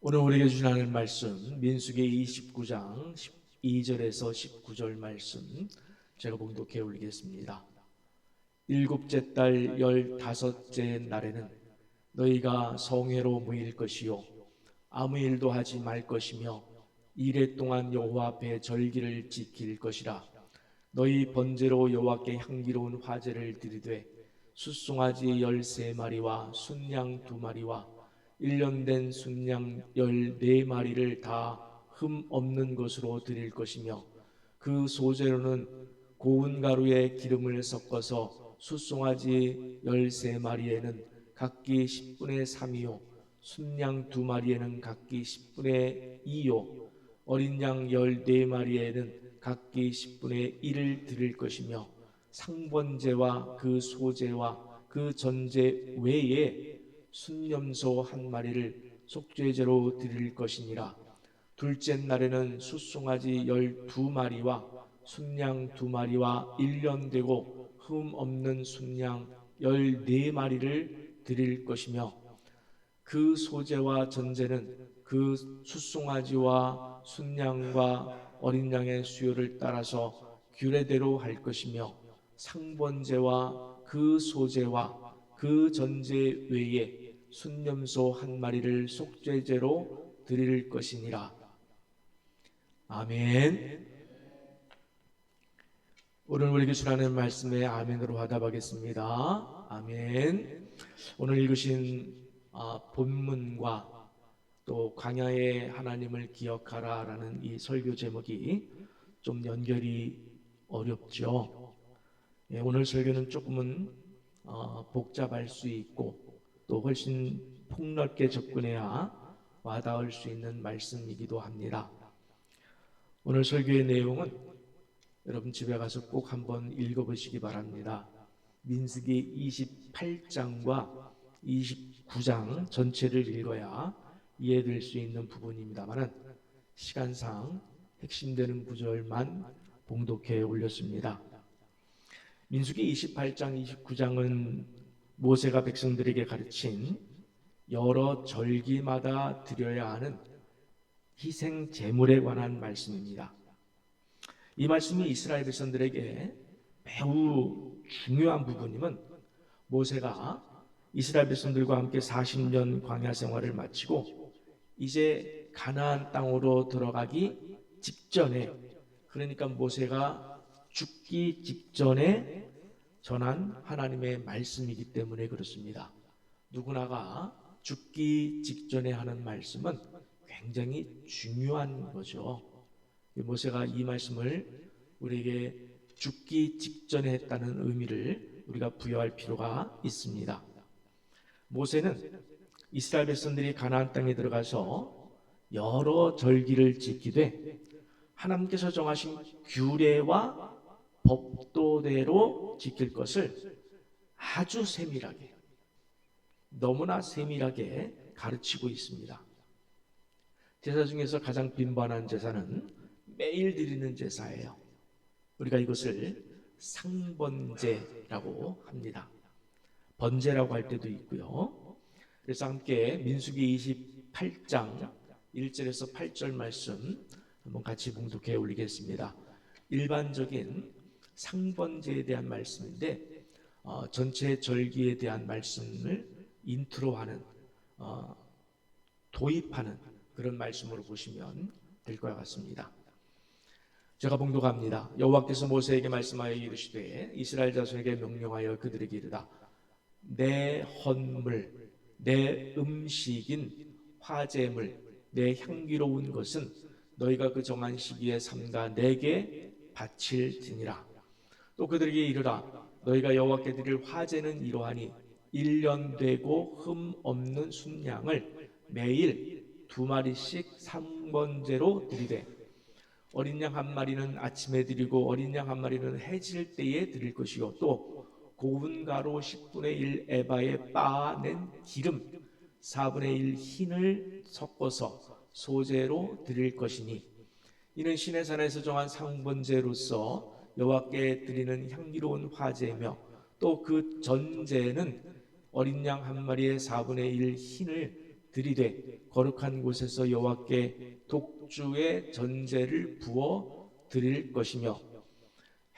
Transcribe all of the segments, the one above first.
오늘 우리에게 주신 하나님 말씀 민수기 29장 12절에서 19절 말씀 제가 봉독해 올리겠습니다. 일곱째 달 15째 날에는 너희가 성회로 모일 것이요 아무 일도 하지 말 것이며 이레 동안 여호와 앞에 절기를 지킬 것이라. 너희 번제로 여호와께 향기로운 화제를 드리되 숫송아지 13마리와 순양 2마리와 1년 된 순양 14마리를 다 흠 없는 것으로 드릴 것이며, 그 소재로는 고운 가루에 기름을 섞어서 숫송아지 13마리에는 각기 10분의 3이요 순양 2마리에는 각기 10분의 2요 어린 양 14마리에는 각기 10분의 1을 드릴 것이며, 상번제와 그 소제와 그 전제 외에 순염소 1마리를 속죄제로 드릴 것이니라. 둘째 날에는 숫송아지 12마리와 순양 2마리와 1년 되고 흠 없는 순양 14마리를 드릴 것이며, 그 소제와 전제는 그 숫송아지와 순양과 어린 양의 수요를 따라서 규례대로 할 것이며, 상번제와 그 소제와 그 전제 외에 순염소 1마리를 속죄제로 드릴 것이니라. 아멘. 오늘 우리에게 주라는 말씀에 아멘으로 화답하겠습니다. 아멘. 오늘 읽으신 본문과 또 광야의 하나님을 기억하라라는 이 설교 제목이 좀 연결이 어렵죠. 오늘 설교는 조금은 복잡할 수 있고 또 훨씬 폭넓게 접근해야 와닿을 수 있는 말씀이기도 합니다. 오늘 설교의 내용은 여러분 집에 가서 꼭 한번 읽어보시기 바랍니다. 민수기 28장과 29장 전체를 읽어야 이해될 수 있는 부분입니다만 시간상 핵심되는 구절만 봉독해 올렸습니다. 민수기 28장, 29장은 모세가 백성들에게 가르친 여러 절기마다 드려야 하는 희생 제물에 관한 말씀입니다. 이 말씀이 이스라엘 백성들에게 매우 중요한 부분임은 모세가 이스라엘 백성들과 함께 40년 광야 생활을 마치고 이제 가나안 땅으로 들어가기 직전에, 그러니까 모세가 죽기 직전에 전한 하나님의 말씀이기 때문에 그렇습니다. 누구나가 죽기 직전에 하는 말씀은 굉장히 중요한 거죠. 모세가 이 말씀을 우리에게 죽기 직전에 했다는 의미를 우리가 부여할 필요가 있습니다. 모세는 이스라엘 백성들이 가나안 땅에 들어가서 여러 절기를 지키되 하나님께서 정하신 규례와 법도대로 지킬 것을 아주 세밀하게, 너무나 세밀하게 가르치고 있습니다. 제사 중에서 가장 빈번한 제사는 매일 드리는 제사예요. 우리가 이것을 상번제라고 합니다. 번제라고 할 때도 있고요. 그래서 함께 민수기 28장 1절에서 8절 말씀 한번 같이 봉독해 올리겠습니다. 일반적인 상번제에 대한 말씀인데 전체 절기에 대한 말씀을 인트로하는, 도입하는 그런 말씀으로 보시면 될 것 같습니다. 제가 봉독합니다. 여호와께서 모세에게 말씀하여 이르시되 이스라엘 자손에게 명령하여 그들에게 이르다. 내 헌물, 내 음식인 화제물, 내 향기로운 것은 너희가 그 정한 시기에 삼가 내게 바칠지니라. 또 그들에게 이르라. 너희가 여호와께 드릴 화제는 이러하니 1년 되고 흠 없는 순양을 매일 2마리씩 상번제로 드리되 어린 양 1마리는 아침에 드리고 어린 양 1마리는 해질 때에 드릴 것이요 또 고운 가루 10분의 1 에바에 빻아낸 기름 4분의 1 흰을 섞어서 소제로 드릴 것이니 이는 시내 산에서 정한 상번제로서 여호와께 드리는 향기로운 화제이며 또 그 전제는 어린 양 1마리의 4분의 1 흰을 드리되 거룩한 곳에서 여호와께 독주의 전제를 부어 드릴 것이며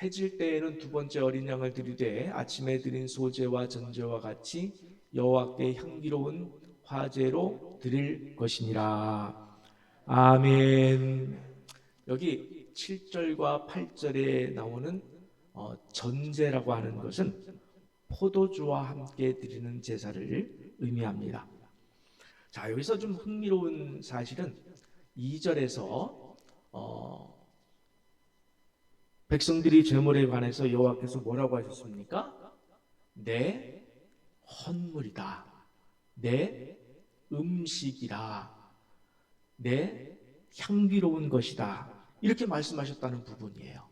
해질 때에는 두 번째 어린 양을 드리되 아침에 드린 소제와 전제와 같이 여호와께 향기로운 화제로 드릴 것이니라. 아멘. 여기 7절과 8절에 나오는 전제라고 하는 것은 포도주와 함께 드리는 제사를 의미합니다. 자, 여기서 좀 흥미로운 사실은 2절에서 백성들이 제물에 관해서 여호와께서 뭐라고 하셨습니까? 내 헌물이다, 내 음식이라, 내 향기로운 것이다, 이렇게 말씀하셨다는 부분이에요.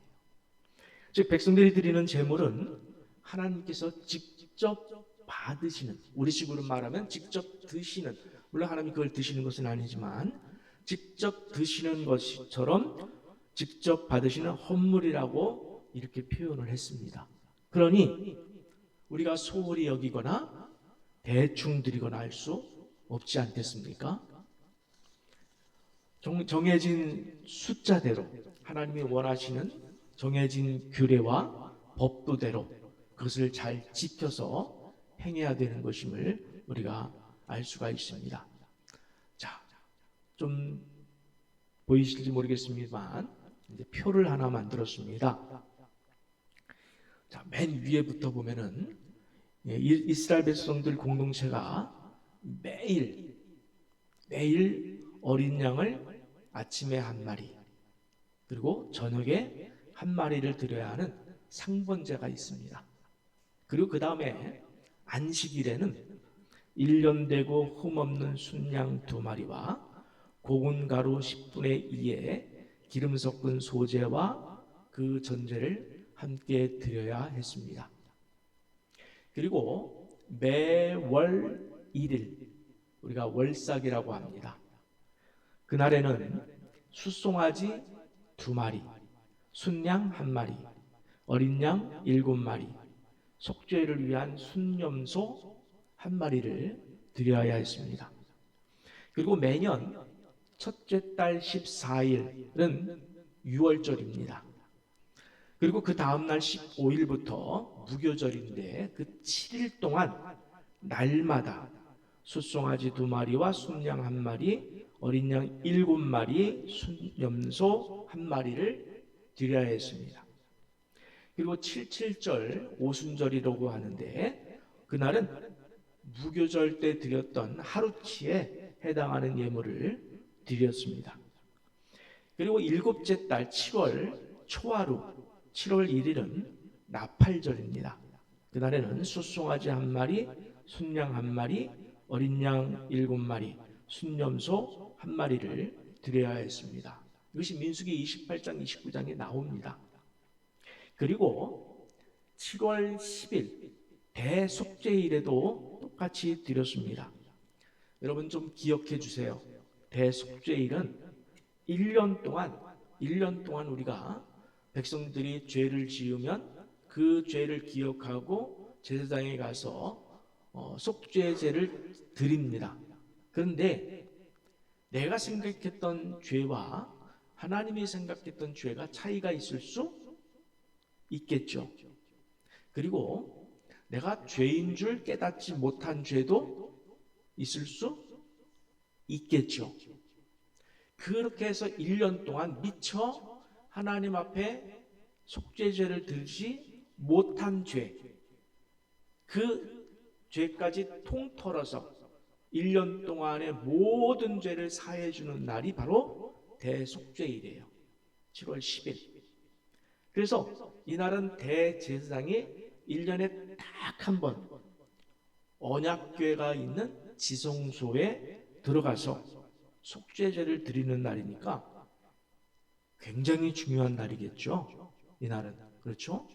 즉 백성들이 드리는 제물은 하나님께서 직접 받으시는, 우리식으로 말하면 직접 드시는, 물론 하나님이 그걸 드시는 것은 아니지만 직접 드시는 것처럼 직접 받으시는 헌물이라고 이렇게 표현을 했습니다. 그러니 우리가 소홀히 여기거나 대충 드리거나 할 수 없지 않겠습니까? 정해진 숫자대로, 하나님이 원하시는 정해진 규례와 법도대로 그것을 잘 지켜서 행해야 되는 것임을 우리가 알 수가 있습니다. 자, 좀 보이실지 모르겠습니다만 이제 표를 하나 만들었습니다. 자, 맨 위에부터 보면은 이스라엘 백성들 공동체가 매일 어린 양을 아침에 한 마리, 그리고 저녁에 한 마리를 드려야 하는 상번제가 있습니다. 그리고 그 다음에 안식일에는 1년 되고 흠없는 순양 2마리와 고운 가루 10분의 2에 기름 섞은 소제와 그 전제를 함께 드려야 했습니다. 그리고 매월 1일, 우리가 월삭이라고 합니다. 그날에는 숫송아지 2마리, 순양 1마리, 어린 양 7마리, 속죄를 위한 순염소 1마리를 드려야 했습니다. 그리고 매년 첫째 달 14일은 유월절입니다. 그리고 그 다음날 15일부터 무교절인데 그 7일 동안 날마다 숫송아지 2마리와 순양 1마리, 어린 양 7마리, 순염소 1마리를 드려야 했습니다. 그리고 77절 오순절이라고 하는데 그날은 무교절 때 드렸던 하루치에 해당하는 예물을 드렸습니다. 그리고 7째 달 7월 초하루 7월 1일은 나팔절입니다. 그날에는 숫송아지 1마리, 순양 1마리, 어린 양 7마리, 순염소 1마리를 드려야 했습니다. 이것이 민수기 28장 29장에 나옵니다. 그리고 7월 10일 대속죄일에도 똑같이 드렸습니다. 여러분 좀 기억해 주세요. 대속죄일은 1년 동안 우리가 백성들이 죄를 지으면 그 죄를 기억하고 제사장에 가서 속죄제를 드립니다. 그런데 내가 생각했던 죄와 하나님이 생각했던 죄가 차이가 있을 수 있겠죠. 그리고 내가 죄인 줄 깨닫지 못한 죄도 있을 수 있겠죠. 그렇게 해서 1년 동안 미처 하나님 앞에 속죄제를 드리지 못한 죄, 그 죄까지 통틀어서 1년 동안의 모든 죄를 사해주는 날이 바로 대속죄일이에요. 7월 10일. 그래서 이날은 대제사장이 1년에 딱 한 번 언약궤가 있는 지성소에 들어가서 속죄제를 드리는 날이니까 굉장히 중요한 날이겠죠. 이날은. 그렇죠?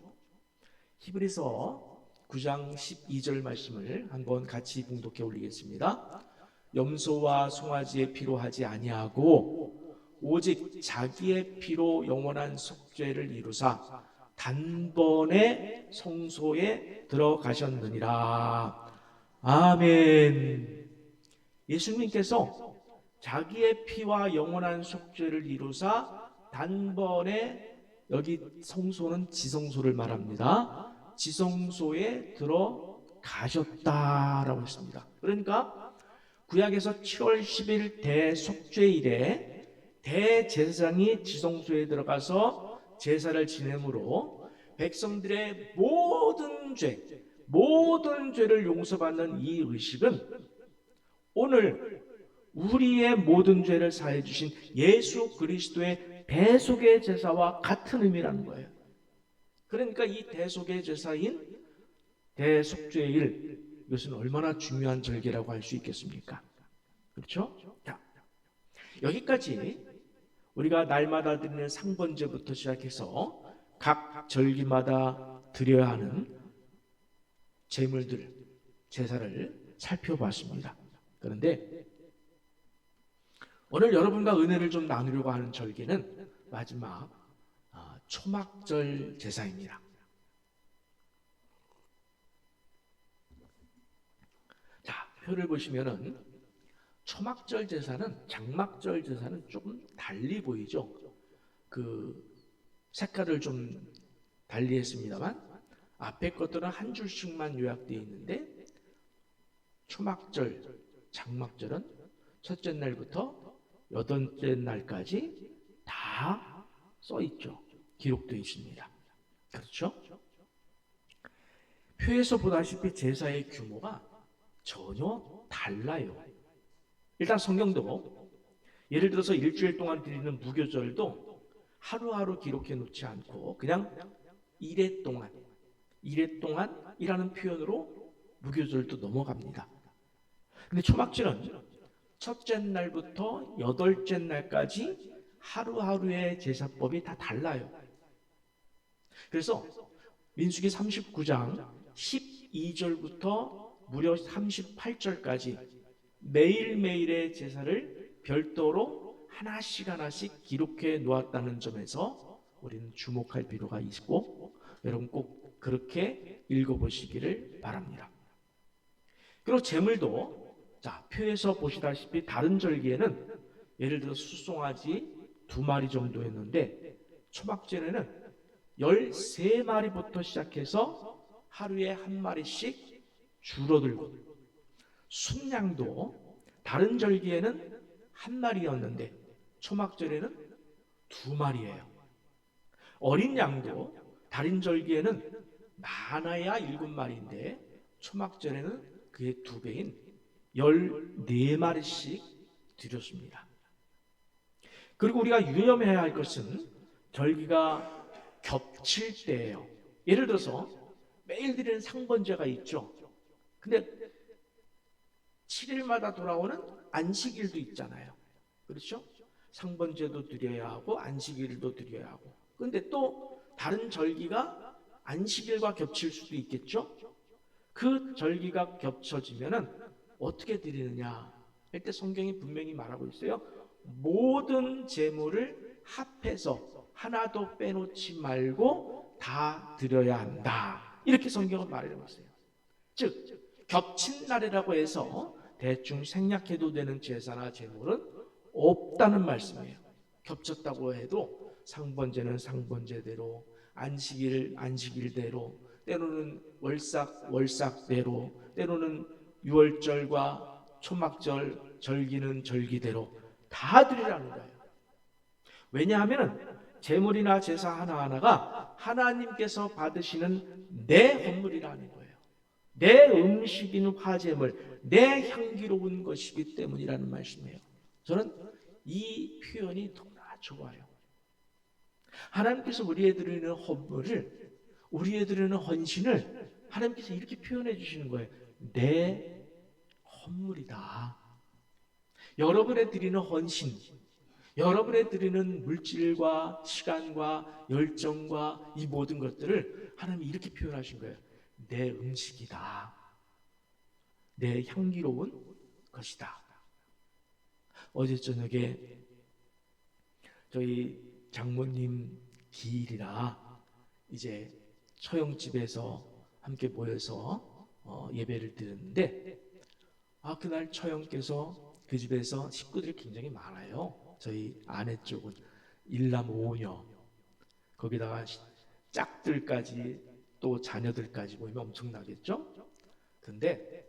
히브리서 9장 12절 말씀을 한번 같이 봉독해 올리겠습니다. 염소와 송아지의 피로 하지 아니하고 오직 자기의 피로 영원한 속죄를 이루사 단번에 성소에 들어가셨느니라. 아멘. 예수님께서 자기의 피와 영원한 속죄를 이루사 단번에, 여기 성소는 지성소를 말합니다, 지성소에 들어가셨다라고 했습니다. 그러니까 구약에서 7월 10일 대속죄일에 대제사장이 지성소에 들어가서 제사를 지내므로 백성들의 모든 죄를 용서받는 이 의식은 오늘 우리의 모든 죄를 사해 주신 예수 그리스도의 대속의 제사와 같은 의미라는 거예요. 그러니까 이 대속의 제사인 대속죄일, 이것은 얼마나 중요한 절기라고 할 수 있겠습니까? 그렇죠? 자, 여기까지 우리가 날마다 드리는 상번제부터 시작해서 각 절기마다 드려야 하는 제물들, 제사를 살펴봤습니다. 그런데 오늘 여러분과 은혜를 좀 나누려고 하는 절기는 마지막 초막절 제사입니다. 자, 표를 보시면은 초막절 제사는 장막절 제사는 조금 달리 보이죠. 그 색깔을 좀 달리 했습니다만 앞에 것들은 한 줄씩만 요약되어 있는데 초막절, 장막절은 첫째 날부터 여덟째 날까지 다 써 있죠. 기록되어 있습니다. 그렇죠? 표에서 보다시피 제사의 규모가 전혀 달라요. 일단 성경도 예를 들어서 일주일 동안 드리는 무교절도 하루하루 기록해 놓지 않고 그냥 이래 동안이라는 표현으로 무교절도 넘어갑니다. 근데 초막절은 첫째 날부터 여덟째 날까지 하루하루의 제사법이 다 달라요. 그래서 민수기 39장 12절부터 무려 38절까지 매일매일의 제사를 별도로 하나씩 기록해 놓았다는 점에서 우리는 주목할 필요가 있고, 여러분 꼭 그렇게 읽어보시기를 바랍니다. 그리고 제물도 자, 표에서 보시다시피 다른 절기에는 예를 들어 수송아지 2마리 정도였는데 초막절에는 13마리부터 시작해서 하루에 1마리씩 줄어들고, 순양도 다른 절기에는 1마리였는데 초막절에는 2마리예요. 어린 양도 다른 절기에는 많아야 7마리인데 초막절에는 그의 2배인 14마리씩 드렸습니다. 그리고 우리가 유념해야 할 것은 절기가 겹칠 때예요. 예를 들어서 매일 드리는 상번제가 있죠. 근데 7일마다 돌아오는 안식일도 있잖아요. 그렇죠? 상번제도 드려야 하고 안식일도 드려야 하고. 근데 또 다른 절기가 안식일과 겹칠 수도 있겠죠? 그 절기가 겹쳐지면은 어떻게 드리느냐 할 때 성경이 분명히 말하고 있어요. 모든 제물을 합해서 하나도 빼놓지 말고 다 드려야 한다. 이렇게 성경은 말하고 있어요. 즉 겹친 날이라고 해서 대충 생략해도 되는 제사나 제물은 없다는 말씀이에요. 겹쳤다고 해도 상번제는 상번제대로, 안식일 안식일대로, 때로는 월삭대로, 때로는 유월절과 초막절 절기는 절기대로 다 드리라는 거예요. 왜냐하면 제물이나 제사 하나하나가 하나님께서 받으시는 내 헌물이라는 거예요. 내 음식인 화제물, 내 향기로운 것이기 때문이라는 말씀이에요. 저는 이 표현이 너무나 좋아요. 하나님께서 우리에 드리는 헌물을, 우리에 드리는 헌신을 하나님께서 이렇게 표현해 주시는 거예요. 내 헌물이다. 여러분의 드리는 헌신, 여러분의 드리는 물질과 시간과 열정과 이 모든 것들을 하나님이 이렇게 표현하신 거예요. 내 음식이다. 내 향기로운 것이다. 어제 저녁에 저희 장모님 기일이라 이제 처형집에서 함께 모여서 예배를 드렸는데 그날 처형께서 그 집에서 식구들이 굉장히 많아요. 저희 아내 쪽은 일남 오녀, 거기다가 짝들까지 또 자녀들까지 모이면 엄청나겠죠? 근데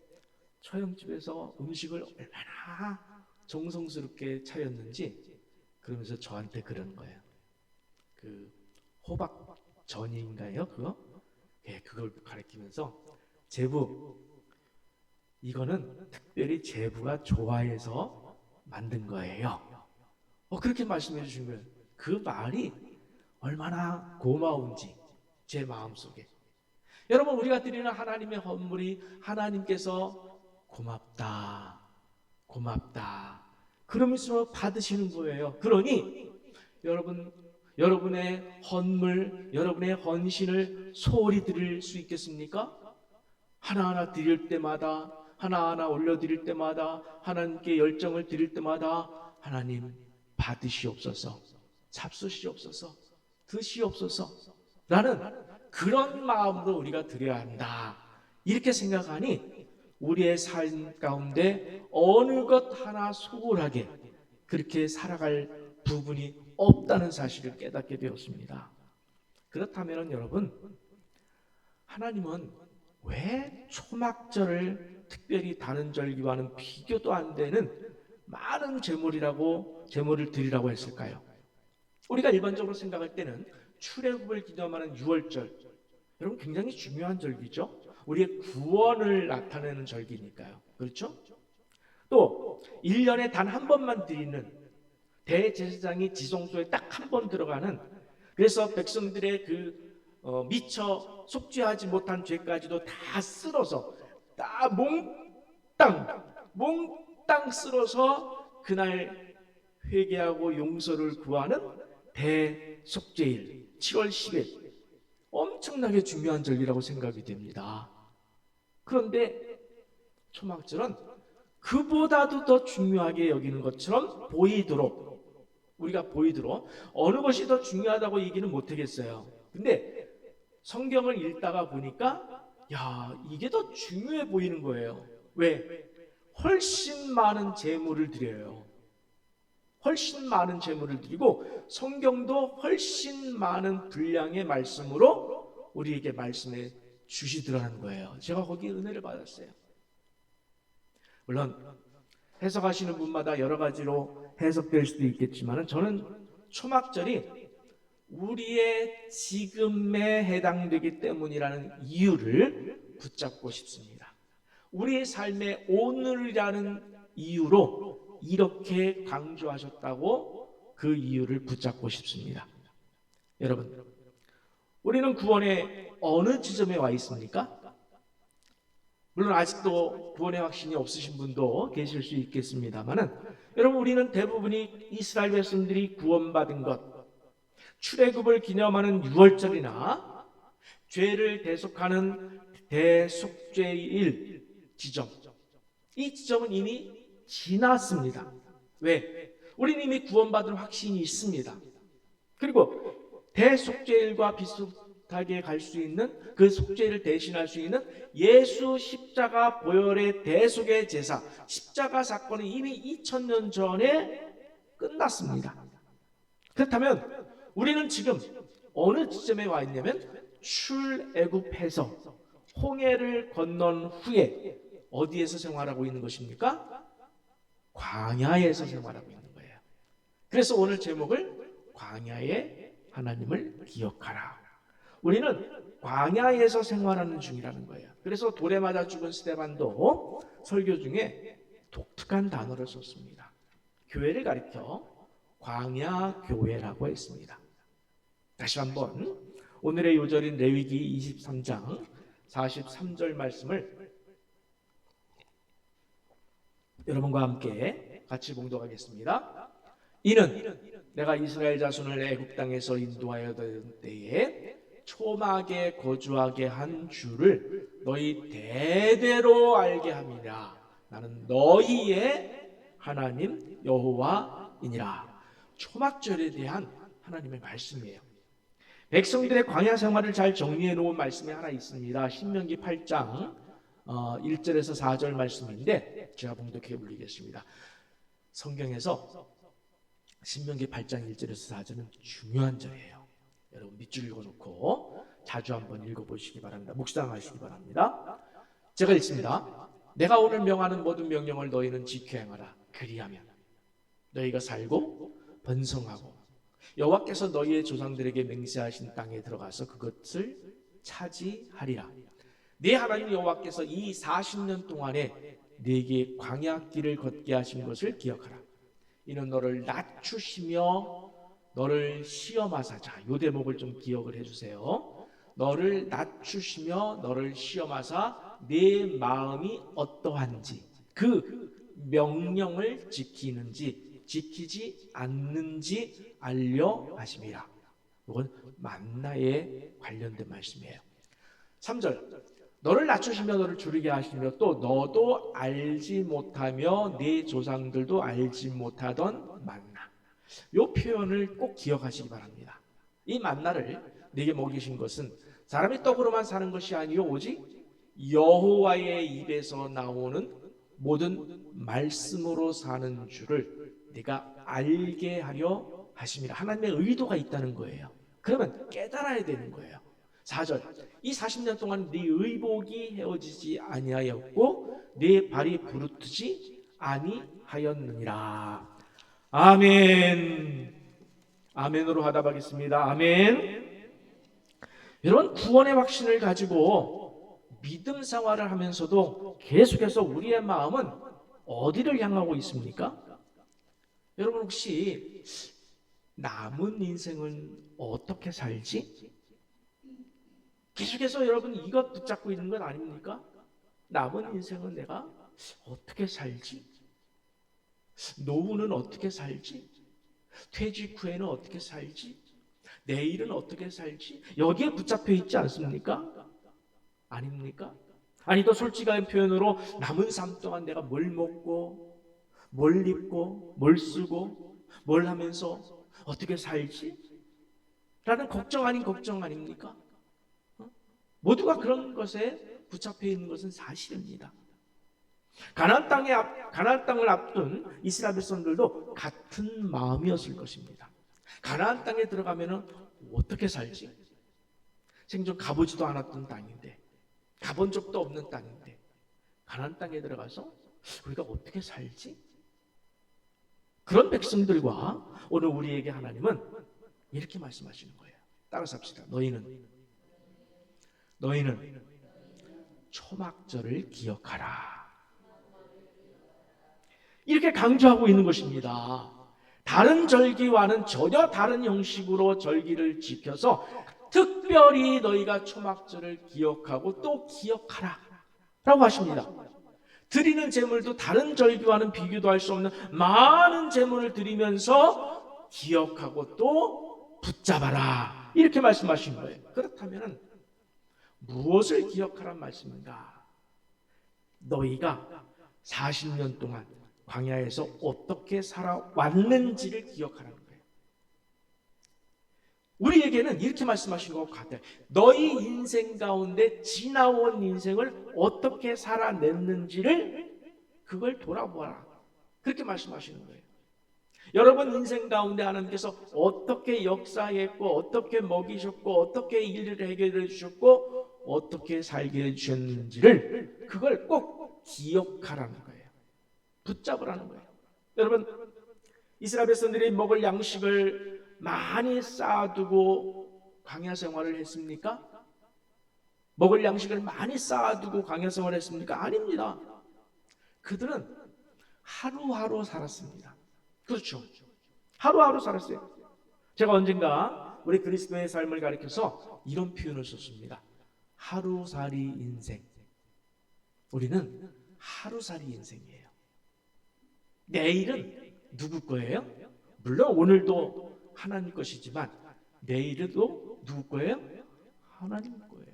처형집에서 음식을 얼마나 정성스럽게 차렸는지 그러면서 저한테 그러는 거예요. 그 호박 전인가요? 그거? 예, 그걸 가리키면서 제부, 이거는 특별히 제부가 좋아해서 만든 거예요. 그렇게 말씀해 주신 거예요. 그 말이 얼마나 고마운지 제 마음속에. 여러분, 우리가 드리는 하나님의 헌물이 하나님께서 고맙다, 고맙다 그러면서 받으시는 거예요. 그러니 여러분의 헌물, 여러분의 헌신을 소홀히 드릴 수 있겠습니까? 하나하나 드릴 때마다, 하나하나 올려드릴 때마다, 하나님께 열정을 드릴 때마다 하나님 받으시옵소서, 잡수시옵소서, 드시옵소서 라는 그런 마음으로 우리가 드려야 한다. 이렇게 생각하니 우리의 삶 가운데 어느 것 하나 소홀하게 그렇게 살아갈 부분이 없다는 사실을 깨닫게 되었습니다. 그렇다면 여러분, 하나님은 왜 초막절을 특별히 다른 절기와는 비교도 안 되는 많은 제물을 드리라고 했을까요? 우리가 일반적으로 생각할 때는 출애굽을 기념하는 6월절, 여러분 굉장히 중요한 절기죠. 우리의 구원을 나타내는 절기니까요. 그렇죠? 또 1년에 단 한 번만 드리는 대제사장이 지성소에 딱 한 번 들어가는, 그래서 백성들의 미처 속죄하지 못한 죄까지도 다 쓸어서 다 몽땅 쓸어서 그날 회개하고 용서를 구하는 대속죄일 7월 10일, 엄청나게 중요한 절기라고 생각이 됩니다. 그런데 초막절은 그보다도 더 중요하게 여기는 것처럼 우리가 보이도록 어느 것이 더 중요하다고 얘기는 못하겠어요. 근데 성경을 읽다가 보니까 이게 더 중요해 보이는 거예요. 왜? 훨씬 많은 제물을 드려요. 훨씬 많은 제물을 드리고 성경도 훨씬 많은 분량의 말씀으로 우리에게 말씀해 주시더라는 거예요. 제가 거기에 은혜를 받았어요. 물론 해석하시는 분마다 여러 가지로 해석될 수도 있겠지만 저는 초막절이 우리의 지금에 해당되기 때문이라는 이유를 붙잡고 싶습니다. 우리의 삶의 오늘이라는 이유로 이렇게 강조하셨다고 그 이유를 붙잡고 싶습니다. 여러분, 우리는 구원의 어느 지점에 와 있습니까? 물론 아직도 구원의 확신이 없으신 분도 계실 수 있겠습니다만은, 여러분, 우리는 대부분이 이스라엘 백성들이 구원받은 것, 출애굽을 기념하는 6월절이나 죄를 대속하는 대속죄일 지점, 이 지점은 이미 지났습니다. 왜? 우리는 이미 구원받은 확신이 있습니다. 그리고 대속죄일과 비슷하게 갈 수 있는, 그 속죄를 대신할 수 있는 예수 십자가 보혈의 대속의 제사, 십자가 사건은 이미 2000년 전에 끝났습니다. 그렇다면 우리는 지금 어느 지점에 와 있냐면, 출애굽해서 홍해를 건넌 후에 어디에서 생활하고 있는 것입니까? 광야에서 생활하고 있는 거예요. 그래서 오늘 제목을 광야의 하나님을 기억하라. 우리는 광야에서 생활하는 중이라는 거예요. 그래서 돌에 맞아 죽은 스데반도 설교 중에 독특한 단어를 썼습니다. 교회를 가리켜 광야 교회라고 했습니다. 다시 한번 오늘의 요절인 레위기 23장 43절 말씀을 여러분과 함께 같이 봉독하겠습니다. 이는 내가 이스라엘 자손을 애굽 땅에서 인도하여던 때에 초막에 거주하게 한 주를 너희 대대로 알게 함이라. 나는 너희의 하나님 여호와이니라. 초막절에 대한 하나님의 말씀이에요. 백성들의 광야 생활을 잘 정리해 놓은 말씀이 하나 있습니다. 신명기 8장 1절에서 4절 말씀인데 제가 봉독해 올리겠습니다. 성경에서 신명기 8장 1절에서 4절은 중요한 절이에요. 여러분 밑줄 읽어놓고 자주 한번 읽어보시기 바랍니다. 묵상하시기 바랍니다. 제가 읽습니다. 내가 오늘 명하는 모든 명령을 너희는 지켜 행하라. 그리하면 너희가 살고 번성하고 여호와께서 너희의 조상들에게 맹세하신 땅에 들어가서 그것을 차지하리라. 네 하나님 여호와께서 이 40년 동안에 네게 광야 길을 걷게 하신 것을 기억하라. 이는 너를 낮추시며 너를 시험하사. 자, 요 대목을 좀 기억을 해주세요. 너를 낮추시며 너를 시험하사 내 마음이 어떠한지, 그 명령을 지키는지 지키지 않는지 알려 하심이라. 이건 만나에 관련된 말씀이에요. 3절 너를 낮추시며 너를 줄이게 하시며 또 너도 알지 못하며 네 조상들도 알지 못하던 만나. 이 표현을 꼭 기억하시기 바랍니다. 이 만나를 네게 먹이신 것은 사람이 떡으로만 사는 것이 아니요 오직 여호와의 입에서 나오는 모든 말씀으로 사는 줄을 네가 알게 하려 하심이라. 하나님의 의도가 있다는 거예요. 그러면 깨달아야 되는 거예요. 4절 이 40년 동안 네 의복이 헤어지지 아니하였고 네 발이 부르트지 아니하였느니라. 아멘. 아멘으로 하답하겠습니다. 아멘. 여러분 구원의 확신을 가지고 믿음 생활을 하면서도 계속해서 우리의 마음은 어디를 향하고 있습니까? 여러분 혹시 남은 인생은 어떻게 살지? 계속해서 여러분 이것 붙잡고 있는 건 아닙니까? 남은 인생은 내가 어떻게 살지? 노후는 어떻게 살지? 퇴직 후에는 어떻게 살지? 내일은 어떻게 살지? 여기에 붙잡혀 있지 않습니까? 아닙니까? 아니 더 솔직한 표현으로 남은 삶 동안 내가 뭘 먹고 뭘 입고 뭘 쓰고 뭘 하면서 어떻게 살지? 라는 걱정 아닌 걱정 아닙니까? 모두가 그런 것에 붙잡혀 있는 것은 사실입니다. 가나안 땅을 앞둔 이스라엘 백성들도 같은 마음이었을 것입니다. 가나안 땅에 들어가면은 어떻게 살지? 생전 가보지도 않았던 땅인데, 가본 적도 없는 땅인데, 가나안 땅에 들어가서 우리가 어떻게 살지? 그런 백성들과 오늘 우리에게 하나님은 이렇게 말씀하시는 거예요. 따라서 합시다. 너희는 초막절을 기억하라. 이렇게 강조하고 있는 것입니다. 다른 절기와는 전혀 다른 형식으로 절기를 지켜서 특별히 너희가 초막절을 기억하고 또 기억하라 라고 하십니다. 드리는 제물도 다른 절기와는 비교도 할 수 없는 많은 제물을 드리면서 기억하고 또 붙잡아라 이렇게 말씀하신 거예요. 그렇다면 무엇을 기억하란 말씀인가? 너희가 40년 동안 광야에서 어떻게 살아왔는지를 기억하라는 거예요. 우리에게는 이렇게 말씀하신 것 같아요. 너희 인생 가운데 지나온 인생을 어떻게 살아냈는지를 그걸 돌아보아라. 그렇게 말씀하시는 거예요. 여러분 인생 가운데 하나님께서 어떻게 역사했고 어떻게 먹이셨고 어떻게 일을 해결해 주셨고 어떻게 살게 해주셨는지를 그걸 꼭 기억하라는 거예요. 붙잡으라는 거예요. 여러분 이스라엘 백성들이 먹을 양식을 많이 쌓아두고 광야 생활을 했습니까? 먹을 양식을 많이 쌓아두고 광야 생활을 했습니까? 아닙니다. 그들은 하루하루 살았습니다. 그렇죠. 하루하루 살았어요. 제가 언젠가 우리 그리스도의 삶을 가리켜서 이런 표현을 썼습니다. 하루살이 인생. 우리는 하루살이 인생이에요. 내일은 누구 거예요? 물론 오늘도 하나님 것이지만 내일도 누구 거예요? 하나님 거예요.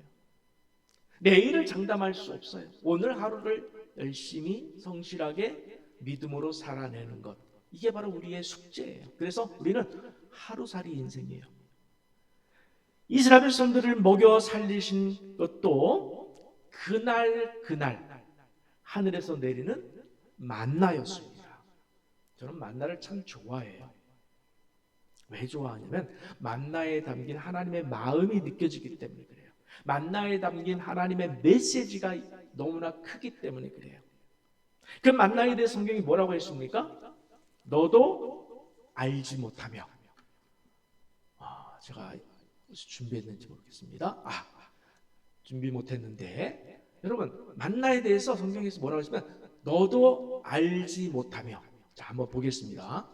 내일을 장담할 수 없어요. 오늘 하루를 열심히 성실하게 믿음으로 살아내는 것, 이게 바로 우리의 숙제예요. 그래서 우리는 하루살이 인생이에요. 이스라엘 백성들을 먹여 살리신 것도 그날 하늘에서 내리는 만나였습니다. 저는 만나를 참 좋아해요. 왜 좋아하냐면 만나에 담긴 하나님의 마음이 느껴지기 때문에 그래요. 만나에 담긴 하나님의 메시지가 너무나 크기 때문에 그래요. 그 만나에 대해 성경이 뭐라고 했습니까? 너도 알지 못하며. 제가 준비했는지 모르겠습니다. 준비 못했는데 여러분 만나에 대해서 성경에서 뭐라고 했으면 너도 알지 못하며. 자, 한번 보겠습니다.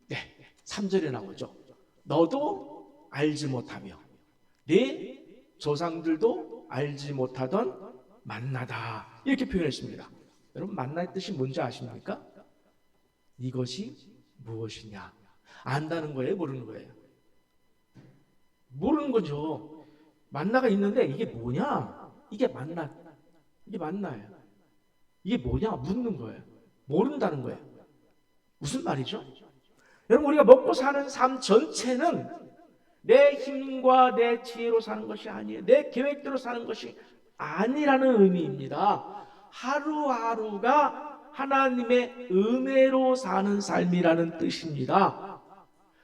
네, 3절에 나오죠. 너도 알지 못하며 네 조상들도 알지 못하던 만나다, 이렇게 표현했습니다. 여러분 만나의 뜻이 뭔지 아십니까? 이것이 무엇이냐. 안다는 거예요, 모르는 거예요? 모르는 거죠. 만나가 있는데 이게 뭐냐? 이게 만나예요. 이게 뭐냐? 묻는 거예요. 모른다는 거예요. 무슨 말이죠? 여러분 우리가 먹고 사는 삶 전체는 내 힘과 내 지혜로 사는 것이 아니에요. 내 계획대로 사는 것이 아니라는 의미입니다. 하루하루가 하나님의 은혜로 사는 삶이라는 뜻입니다.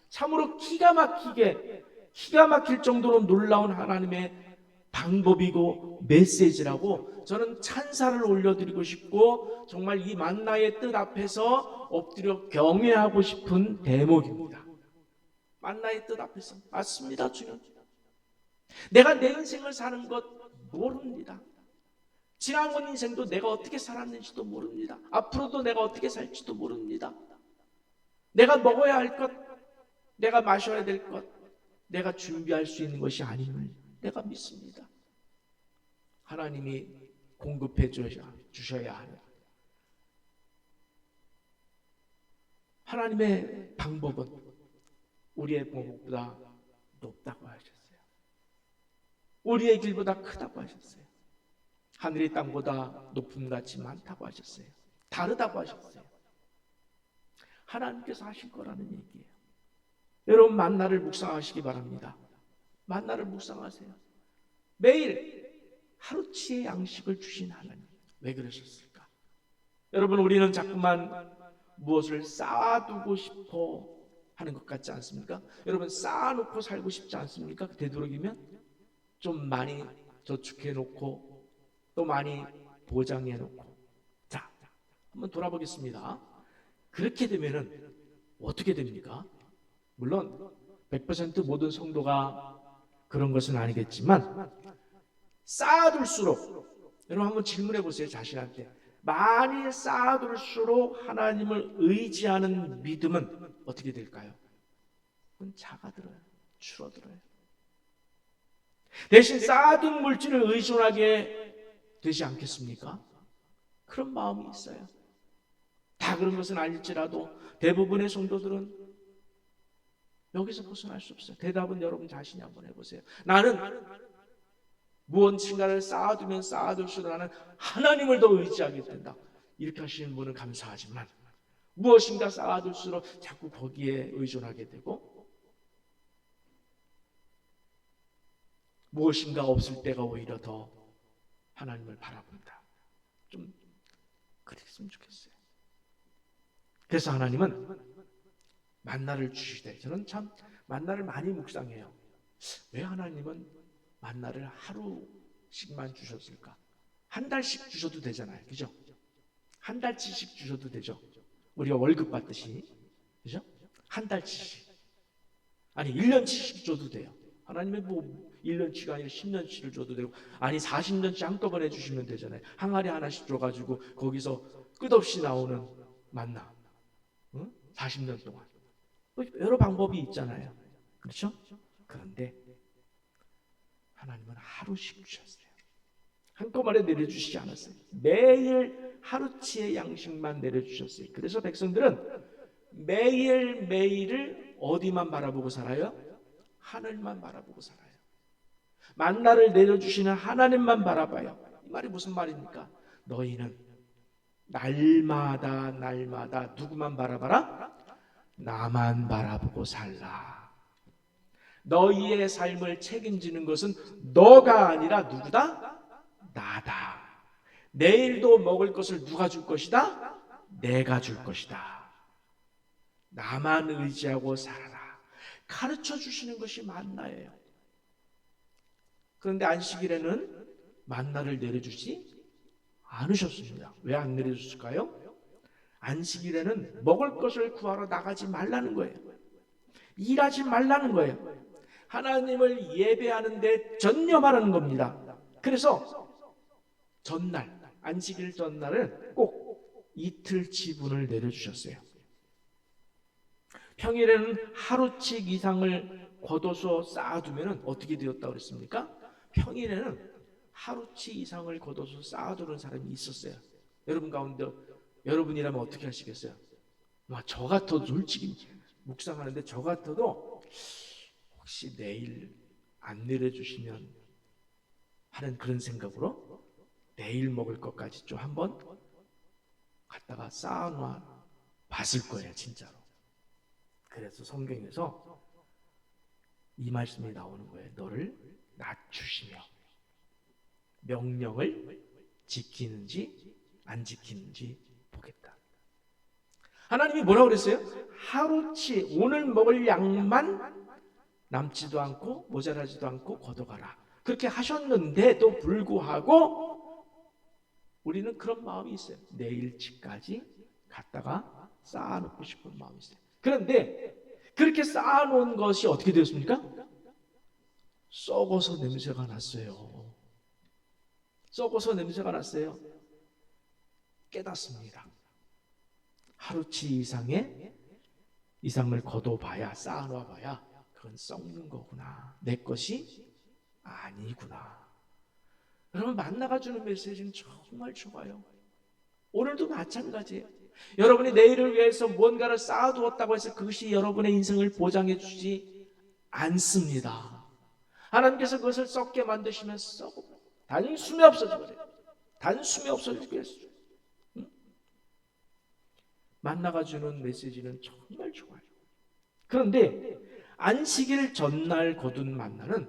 참으로 기가 막힐 정도로 놀라운 하나님의 방법이고 메시지라고 저는 찬사를 올려드리고 싶고 정말 이 만나의 뜻 앞에서 엎드려 경외하고 싶은 대목입니다. 만나의 뜻 앞에서 맞습니다, 주님. 내가 내 인생을 사는 것 모릅니다. 지나온 인생도 내가 어떻게 살았는지도 모릅니다. 앞으로도 내가 어떻게 살지도 모릅니다. 내가 먹어야 할 것, 내가 마셔야 될 것, 내가 준비할 수 있는 것이 아님을 내가 믿습니다. 하나님이 공급해 주셔야 하는 하나님의 방법은 우리의 방법보다 높다고 하셨어요. 우리의 길보다 크다고 하셨어요. 하늘이 땅보다 높음 같이 많다고 하셨어요. 다르다고 하셨어요. 하나님께서 하실 거라는 얘기예요. 여러분 만나를 묵상하시기 바랍니다. 만나를 묵상하세요. 매일 하루치의 양식을 주신 하나님, 왜 그러셨을까? 여러분 우리는 자꾸만 무엇을 쌓아두고 싶어 하는 것 같지 않습니까? 여러분 쌓아놓고 살고 싶지 않습니까? 되도록이면 좀 많이 저축해놓고 또 많이 보장해놓고. 자, 한번 돌아보겠습니다. 그렇게 되면은 어떻게 됩니까? 물론 100% 모든 성도가 그런 것은 아니겠지만 쌓아둘수록, 여러분 한번 질문해 보세요. 자신한테 많이 쌓아둘수록 하나님을 의지하는 믿음은 어떻게 될까요? 그건 작아들어요. 줄어들어요. 대신 쌓아둔 물질을 의존하게 되지 않겠습니까? 그런 마음이 있어요. 다 그런 것은 아닐지라도 대부분의 성도들은 여기서 벗어날 수 없어요. 대답은 여러분 자신이 한번 해보세요. 나는 무언가를 쌓아두면 쌓아둘수록 나는 하나님을 더 의지하게 된다. 이렇게 하시는 분은 감사하지만 무엇인가 쌓아둘수록 자꾸 거기에 의존하게 되고 무엇인가 없을 때가 오히려 더 하나님을 바라본다. 좀 그랬으면 좋겠어요. 그래서 하나님은 만나를 주시되, 저는 참 만나를 많이 묵상해요. 왜 하나님은 만나를 하루씩만 주셨을까? 한 달씩 주셔도 되잖아요. 그죠? 한 달치씩 주셔도 되죠. 우리가 월급 받듯이. 그죠? 한 달치씩. 아니 1년치씩 줘도 돼요. 하나님의 뭐 1년치가 아니라 10년치를 줘도 되고, 아니 40년치 한꺼번에 주시면 되잖아요. 항아리 하나씩 줘가지고 거기서 끝없이 나오는 만나. 40년 동안. 여러 방법이 있잖아요. 그렇죠? 그런데 하나님은 하루씩 주셨어요. 한꺼번에 내려주시지 않았어요. 매일 하루치의 양식만 내려주셨어요. 그래서 백성들은 매일매일을 어디만 바라보고 살아요? 하늘만 바라보고 살아요. 만나를 내려주시는 하나님만 바라봐요. 이 말이 무슨 말입니까? 너희는 날마다 누구만 바라봐라? 나만 바라보고 살라. 너희의 삶을 책임지는 것은 너가 아니라 누구다? 나다. 내일도 먹을 것을 누가 줄 것이다? 내가 줄 것이다. 나만 의지하고 살아라. 가르쳐 주시는 것이 만나예요. 그런데 안식일에는 만나를 내려주지 않으셨습니다. 왜 안 내려줬을까요? 안식일에는 먹을 것을 구하러 나가지 말라는 거예요. 일하지 말라는 거예요. 하나님을 예배하는 데 전념하라는 겁니다. 그래서 전날, 안식일 전날은 꼭 이틀 지분을 내려주셨어요. 평일에는 하루치 이상을 걷어서 쌓아두면 어떻게 되었다고 그랬습니까? 평일에는 하루치 이상을 걷어서 쌓아두는 사람이 있었어요. 여러분 가운데 여러분이라면 어떻게 하시겠어요? 저 같아도 솔직히 묵상하는데 저 같아도 혹시 내일 안 내려주시면 하는 그런 생각으로 내일 먹을 것까지 좀 한번 갖다가 쌓아놔 봤을 거예요, 진짜로. 그래서 성경에서 이 말씀이 나오는 거예요. 너를 낮추시며 명령을 지키는지 안 지키는지 보겠다. 하나님이 뭐라고 그랬어요? 하루치 오늘 먹을 양만 남지도 않고 모자라지도 않고 걷어가라. 그렇게 하셨는데도 불구하고 우리는 그런 마음이 있어요. 내일치까지 갖다가 쌓아놓고 싶은 마음이 있어요. 그런데 그렇게 쌓아놓은 것이 어떻게 되었습니까? 썩어서 냄새가 났어요. 썩어서 냄새가 났어요. 깨닫습니다. 하루치 이상을 걷어봐야, 쌓아놔봐야 그건 썩는 거구나. 내 것이 아니구나. 여러분, 만나가 주는 메시지는 정말 좋아요. 오늘도 마찬가지예요. 여러분이 내일을 위해서 무언가를 쌓아두었다고 해서 그것이 여러분의 인생을 보장해 주지 않습니다. 하나님께서 그것을 썩게 만드시면 썩어 단숨에 없어져버려요. 단숨에 없어지겠어요. 만나가 주는 메시지는 정말 좋아요. 그런데 안식일 전날 거둔 만나는,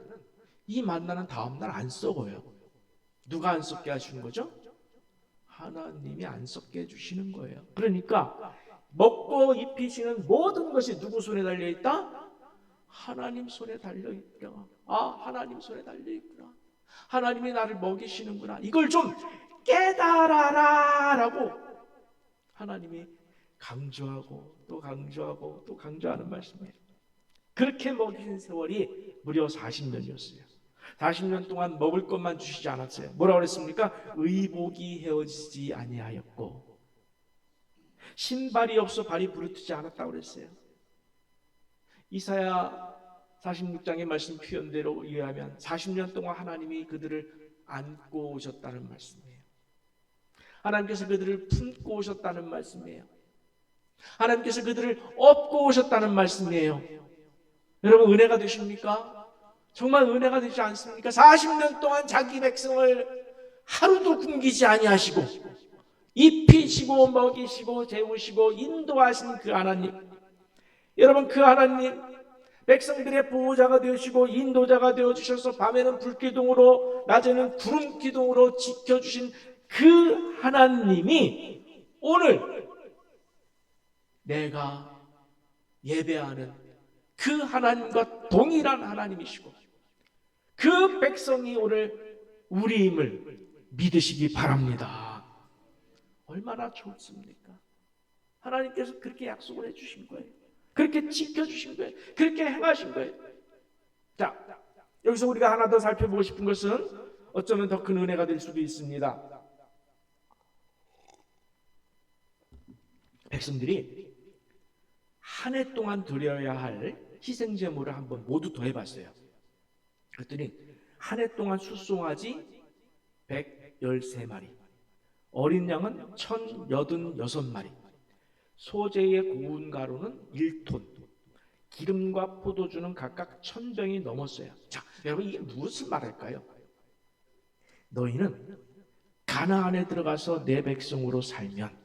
이 만나는 다음날 안 썩어요. 누가 안 썩게 하시는 거죠? 하나님이 안 썩게 해주시는 거예요. 그러니까 먹고 입히시는 모든 것이 누구 손에 달려있다? 하나님 손에 달려있다. 하나님 손에 달려있구나. 하나님이 나를 먹이시는구나. 이걸 좀 깨달아라 라고 하나님이 강조하고 또 강조하고 또 강조하는 말씀이에요. 그렇게 먹이신 세월이 무려 40년이었어요. 40년 동안 먹을 것만 주시지 않았어요. 뭐라고 그랬습니까? 의복이 헤어지지 아니하였고 신발이 없어 발이 부르트지 않았다고 그랬어요. 이사야 46장의 말씀 표현대로 이해하면 40년 동안 하나님이 그들을 안고 오셨다는 말씀이에요. 하나님께서 그들을 품고 오셨다는 말씀이에요. 하나님께서 그들을 업고 오셨다는 말씀이에요. 여러분, 은혜가 되십니까? 정말 은혜가 되지 않습니까? 40년 동안 자기 백성을 하루도 굶기지 아니하시고 입히시고 먹이시고 재우시고 인도하신 그 하나님, 여러분, 그 하나님 백성들의 보호자가 되시고 인도자가 되어주셔서 밤에는 불기둥으로 낮에는 구름기둥으로 지켜주신 그 하나님이 오늘 내가 예배하는 그 하나님과 동일한 하나님이시고 그 백성이 오늘 우리임을 믿으시기 바랍니다. 얼마나 좋습니까? 하나님께서 그렇게 약속을 해주신 거예요. 그렇게 지켜주신 거예요. 그렇게 행하신 거예요. 자, 여기서 우리가 하나 더 살펴보고 싶은 것은 어쩌면 더 큰 은혜가 될 수도 있습니다. 백성들이 한 해 동안 드려야 할 희생제물을 한번 모두 더해봤어요. 그랬더니 한 해 동안 숫송아지 113마리, 어린 양은 1086마리, 소재의 고운 가루는 1톤, 기름과 포도주는 각각 1000병이 넘었어요. 자, 여러분, 이게 무엇을 말할까요? 너희는 가나안에 들어가서 내 백성으로 살면,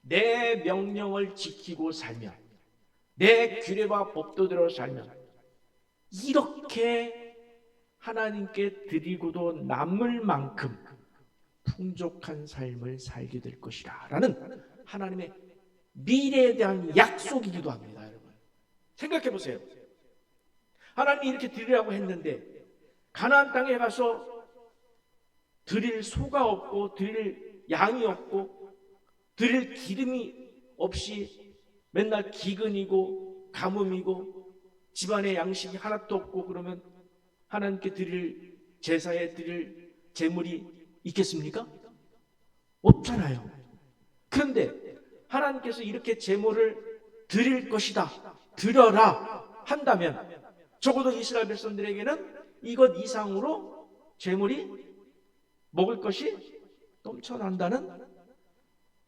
내 명령을 지키고 살면 내 규례와 법도대로 살면 이렇게 하나님께 드리고도 남을 만큼 풍족한 삶을 살게 될 것이라 라는 하나님의 미래에 대한 약속이기도 합니다. 여러분 생각해 보세요. 하나님이 이렇게 드리라고 했는데 가나안 땅에 가서 드릴 소가 없고 드릴 양이 없고 드릴 기름이 없이 맨날 기근이고 가뭄이고 집안에 양식이 하나도 없고 그러면 하나님께 드릴 제사에 드릴 제물이 있겠습니까? 없잖아요. 그런데 하나님께서 이렇게 제물을 드릴 것이다, 드려라 한다면 적어도 이스라엘 백성들에게는 이것 이상으로 제물이 먹을 것이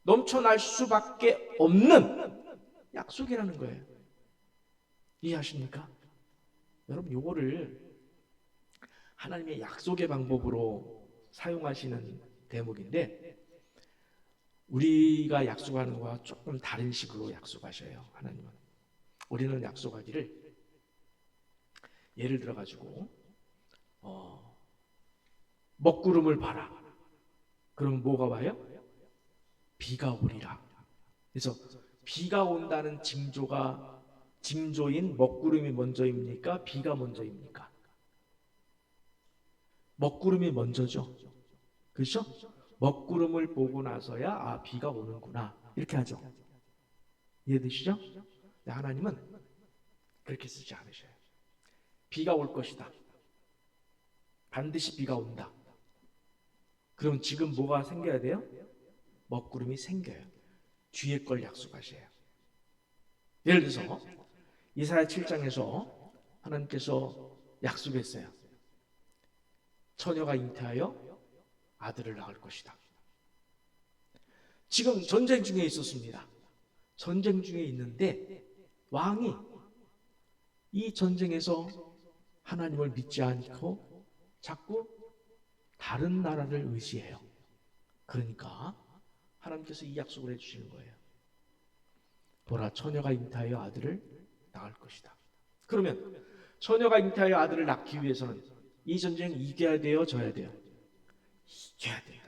넘쳐날 수밖에 없는 약속이라는 거예요. 이해하십니까? 여러분 요거를 하나님의 약속의 방법으로 사용하시는 대목인데 우리가 약속하는 것과 조금 다른 식으로 약속하셔요. 하나님은 우리는 약속하기를 예를 들어 가지고 먹구름을 봐라. 그럼 뭐가 와요? 비가 오리라. 그래서 비가 온다는 징조인 먹구름이 먼저입니까? 비가 먼저입니까? 먹구름이 먼저죠. 그렇죠? 먹구름을 보고 나서야 비가 오는구나 이렇게 하죠. 이해되시죠? 하나님은 그렇게 쓰지 않으셔요. 비가 올 것이다. 반드시 비가 온다. 그럼 지금 뭐가 생겨야 돼요? 먹구름이 생겨요. 뒤에 걸 약속하셔요. 예를 들어서 이사야 7장에서 하나님께서 약속했어요. 처녀가 잉태하여 아들을 낳을 것이다. 지금 전쟁 중에 있었습니다. 전쟁 중에 있는데 왕이 이 전쟁에서 하나님을 믿지 않고 자꾸 다른 나라를 의지해요. 그러니까 하나님께서 이 약속을 해주시는 거예요. 보라, 처녀가 잉태하여 아들을 낳을 것이다. 그러면 처녀가 잉태하여 아들을 낳기 위해서는 이 전쟁 이겨야 돼요, 져야 돼요? 이겨야 돼요.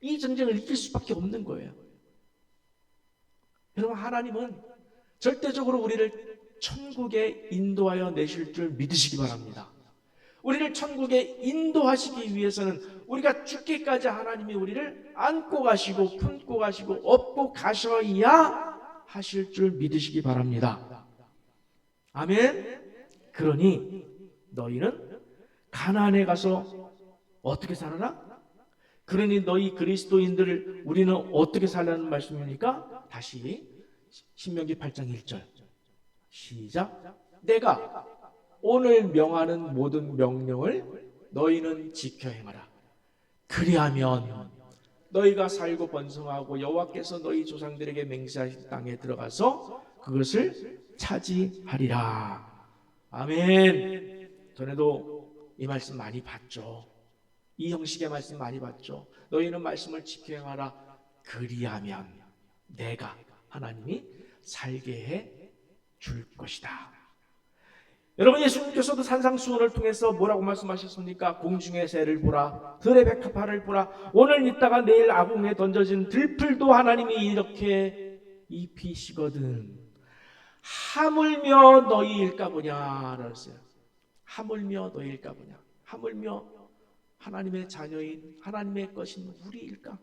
이 전쟁을 이길 수밖에 없는 거예요. 여러분, 하나님은 절대적으로 우리를 천국에 인도하여 내실 줄 믿으시기 바랍니다. 우리를 천국에 인도하시기 위해서는 우리가 죽기까지 하나님이 우리를 안고 가시고 품고 가시고 업고 가셔야 하실 줄 믿으시기 바랍니다. 아멘. 그러니 너희는 가나안에 가서 어떻게 살아라? 그러니 너희 그리스도인들을 우리는 어떻게 살라는 말씀입니까? 다시 신명기 8장 1절 시작. 내가 오늘 명하는 모든 명령을 너희는 지켜 행하라. 그리하면 너희가 살고 번성하고 여호와께서 너희 조상들에게 맹세하신 땅에 들어가서 그것을 차지하리라. 아멘. 전에도 이 말씀 많이 봤죠. 이 형식의 말씀 많이 봤죠. 너희는 말씀을 지켜 행하라. 그리하면 내가 하나님이 살게 해 줄 것이다. 여러분, 예수님께서도 산상수훈을 통해서 뭐라고 말씀하셨습니까? 공중의 새를 보라, 들의 백합화를 보라, 오늘 있다가 내일 아궁에 던져진 들풀도 하나님이 이렇게 입히시거든. 하물며 너희일까 보냐 그랬어요. 하물며 너희일까 보냐. 하물며 하나님의 자녀인 하나님의 것인 우리일까?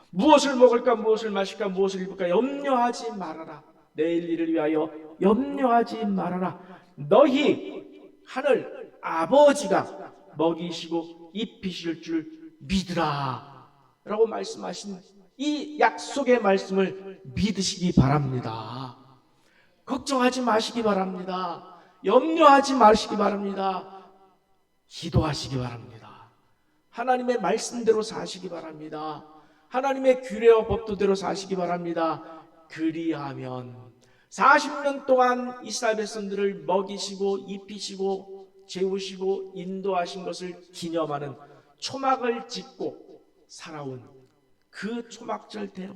무엇을 먹을까, 무엇을 마실까, 무엇을 입을까 염려하지 말아라. 내일 일을 위하여 염려하지 말아라. 너희 하늘 아버지가 먹이시고 입히실 줄 믿으라 라고 말씀하신 이 약속의 말씀을 믿으시기 바랍니다. 걱정하지 마시기 바랍니다. 염려하지 마시기 바랍니다. 기도하시기 바랍니다. 하나님의 말씀대로 사시기 바랍니다. 하나님의 규례와 법도대로 사시기 바랍니다. 그리하면 40년 동안 이스라엘 백성들을 먹이시고 입히시고 재우시고 인도하신 것을 기념하는 초막을 짓고 살아온 그 초막절대로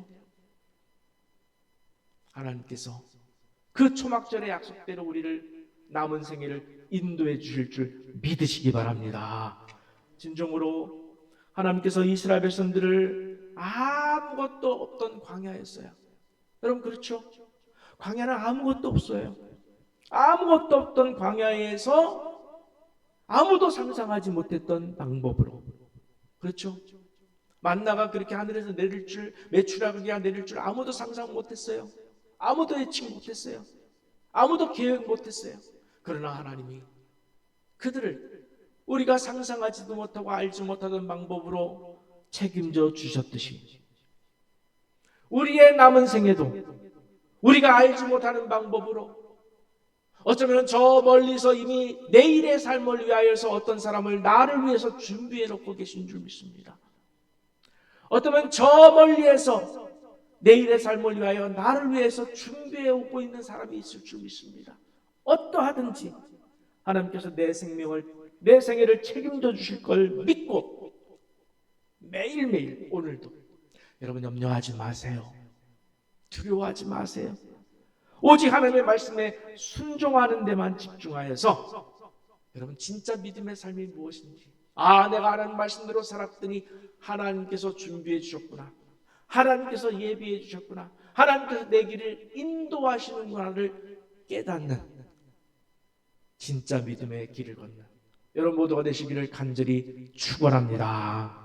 하나님께서 그 초막절의 약속대로 우리를 남은 생애를 인도해 주실 줄 믿으시기 바랍니다. 진정으로 하나님께서 이스라엘 백성들을 아무것도 없던 광야였어요. 여러분 그렇죠? 광야는 아무것도 없어요. 아무것도 없던 광야에서 아무도 상상하지 못했던 방법으로, 그렇죠? 만나가 그렇게 하늘에서 내릴 줄, 메추라기가 내릴 줄 아무도 상상 못했어요. 아무도 예측 못했어요. 아무도 계획 못했어요. 그러나 하나님이 그들을 우리가 상상하지도 못하고 알지 못하던 방법으로 책임져 주셨듯이 우리의 남은 생에도 우리가 알지 못하는 방법으로, 어쩌면 저 멀리서 이미 내일의 삶을 위하여서 어떤 사람을 나를 위해서 준비해 놓고 계신 줄 믿습니다. 어쩌면 저 멀리에서 내일의 삶을 위하여 나를 위해서 준비해 오고 있는 사람이 있을 줄 믿습니다. 어떠하든지 하나님께서 내 생애를 책임져 주실 걸 믿고 매일매일 오늘도 여러분 염려하지 마세요. 두려워하지 마세요. 오직 하나님의 말씀에 순종하는 데만 집중하여서 여러분 진짜 믿음의 삶이 무엇인지, 내가 하나님 말씀대로 살았더니 하나님께서 준비해 주셨구나, 하나님께서 예비해 주셨구나, 하나님께서 내 길을 인도하시는구나를 깨닫는 진짜 믿음의 길을 걷는 여러분 모두가 되시기를 간절히 축원합니다.